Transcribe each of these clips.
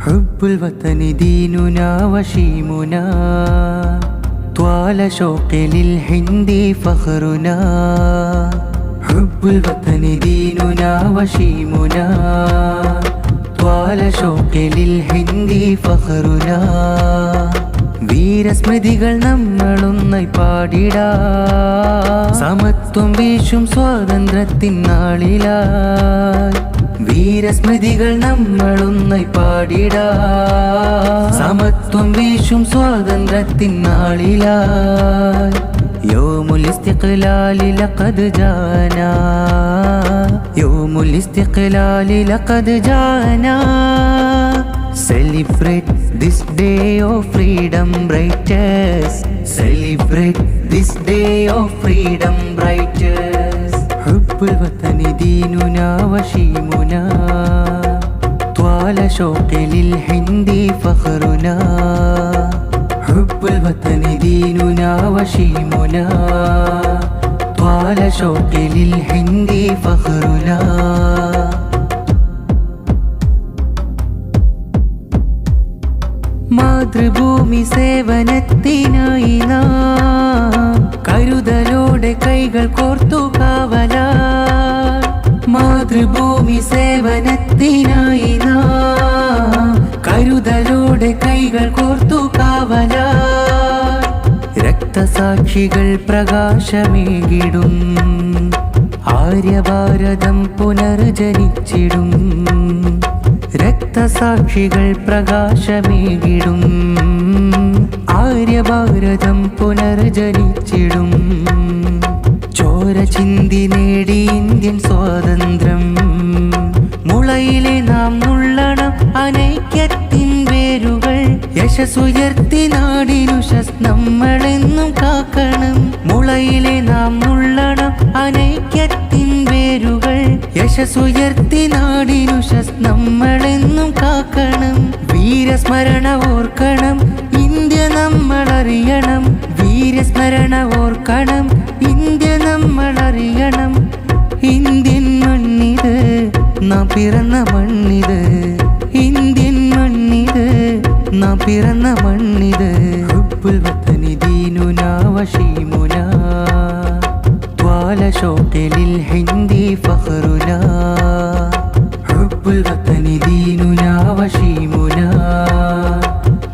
حب الوطن ديننا وشيمنا طوال شوق للهند فخرنا حب الوطن ديننا وشيمنا طوال شوق للهند فخرنا വീരസ്മൃതികൾ നമ്മളൊന്നായി പാടിടാം സമത്വം വീശും സ്വാതന്ത്ര്യത്തിൻ നാളിലായി വീരസ്മൃതികൾ നമ്മളൊന്നായി പാടിടാം സമത്വം വീശും സ്വാതന്ത്ര്യത്തിൻ നാളിലായി യൗമുൽ ഇസ്തിഖ്ലാലി ലഖദ് ജാനാ യൗമുൽ ഇസ്തിഖ്ലാലി ലഖദ് ജാനാ Celebrate this day of freedom brightest Celebrate this day of freedom brightest حب الوطن ديننا وشيمنا طوال شوق للهند فخرنا حب الوطن ديننا وشيمنا طوال شوق للهند فخرنا Mathrubhumi സേവനത്തിനായി നാം കരുതലോടെ കൈകൾ കോർത്തു കാവലായി മാതൃഭൂമി സേവനത്തിനായി നാം കരുതലോടെ കൈകൾ കോർത്തു കാവലായി രക്തസാക്ഷികൾ പ്രകാശമേകിടും ആര്യഭാരതം പുനർജനിച്ചിടും രക്തസാക്ഷികൾ പ്രകാശമേകിടും ആര്യഭാരതം പുനർജനിച്ചിടും ചോര ചിന്തി നേടി ഇന്ത്യൻ സ്വാതന്ത്ര്യം മുളയിലെ നാം നുള്ളണം അനൈക്യത്തിൻ വേരുകൾ യശസ്സുയർത്തി നാടിനു നമ്മളെന്നും കാക്കണം മുളയിലെ നാം നുള്ളണം അനൈക്യത്തിൻ വേരുകൾ യശസ്സുയർത്തി നാടിനു നമ്മളെന്നും കാക്കണം വീരസ്മരണ ഓർക്കണം ഇന്ത്യ നമ്മളറിയണം വീരസ്മരണ ഓർക്കണം ഇന്ത്യ നമ്മളറിയണം ഇന്ത്യൻ മണ്ണിത് നാം പിറന്ന മണ്ണിത് ഇന്ത്യൻ മണ്ണിത് നാം പിറന്ന മണ്ണിത് ഹുബ്ബുൽ വതനി ദീനുനാ വശീമുനാ طوال شوق للهند فخرنا حب الوطن ديننا وشيمنا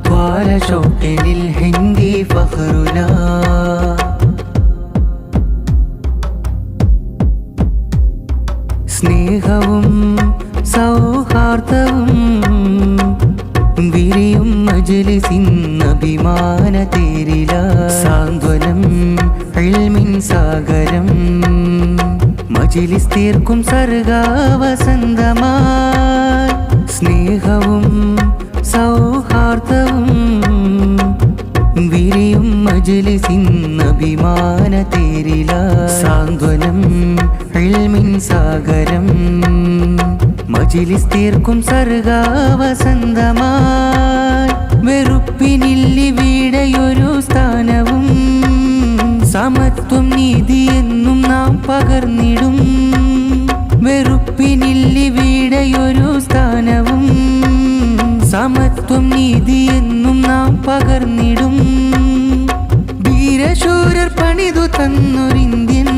طوال شوق للهند فخرنا സ്നേഹവും സൗഹാർദ്ദവും വിരിയും മജ്‌ലിസിൻ അഭിമാന തേരില സാന്ത്വനം ഇൽമിൻ സാഗരം മജ്‌ലിസ് തീർക്കും സർഗവസന്തമായി സ്നേഹവും സൗഹാർദ്ദവും വിരിയും മജ്‌ലിസിൻ അഭിമാന തേരില സാന്ത്വനം ഇൽമിൻ സാഗരം മജ്‌ലിസ് തീർക്കും സർഗവസന്തമായി വെറുപ്പിനില്ലിവിടെയൊരു സ്ഥാനവും സമത്വം നീതി എന്നും നാം പകർന്നിടും വെറുപ്പിനില്ലിവിടെയൊരു സ്ഥാനവും സമത്വം നീതി എന്നും നാം പകർന്നിടും വീരശൂരർ പണിതു തന്നൊരിന്ത്യൻ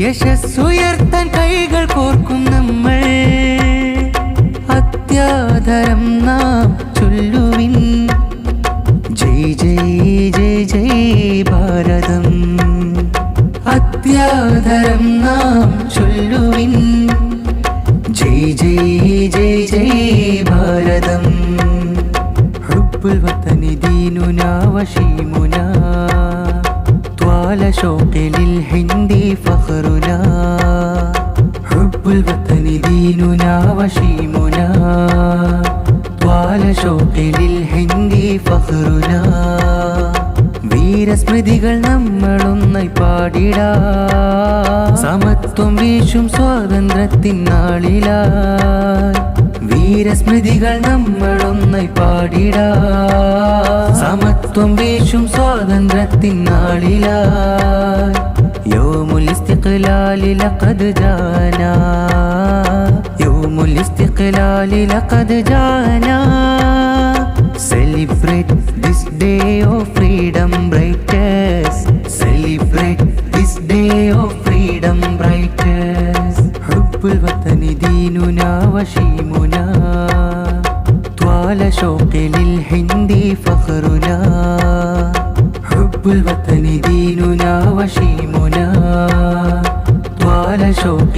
യശസ്സുയർത്താൻ കൈകൾ കോർക്കും നമ്മൾ അത്യാദരം നാം ചൊല്ലുവിൻ ജയ് ജയ് ജയ് ജയ് ഭാരതം അത്യാദരം നാം ചൊല്ലുവിൻ ജയ് ജയ് ജയ് ജയ് ഭാരതം ഹുബ്ബുൽ വതനി ദീനുനാ വശീമുനാ طوال شوق للهند فخرنا حب الوطن ديننا وشيمنا طوال شوق للهند فخرنا വീരസ്മൃതികൾ നമ്മളൊന്നായി പാടിടാം സമത്വം വീശും സ്വാതന്ത്ര്യത്തിൻ നാളിലായി വീരസ്മൃതികൾ നമ്മളൊന്നായി പാടിടാം സമത്വം വീശും സ്വാതന്ത്ര്യത്തിൻ നാളിലായി യൗമുൽ ഇസ്തിഖ്ലാലി ലഖദ് ജാനാ യൗമുൽ ഇസ്തിഖ്ലാലി الاستقلال لقد جاءنا. Celebrate this day of freedom brightest. Celebrate this day of freedom brightest. حب الوطن ديننا وشيمنا، طوال شوق للهند فخرنا. حب الوطن ديننا وشيمنا، طوال شوق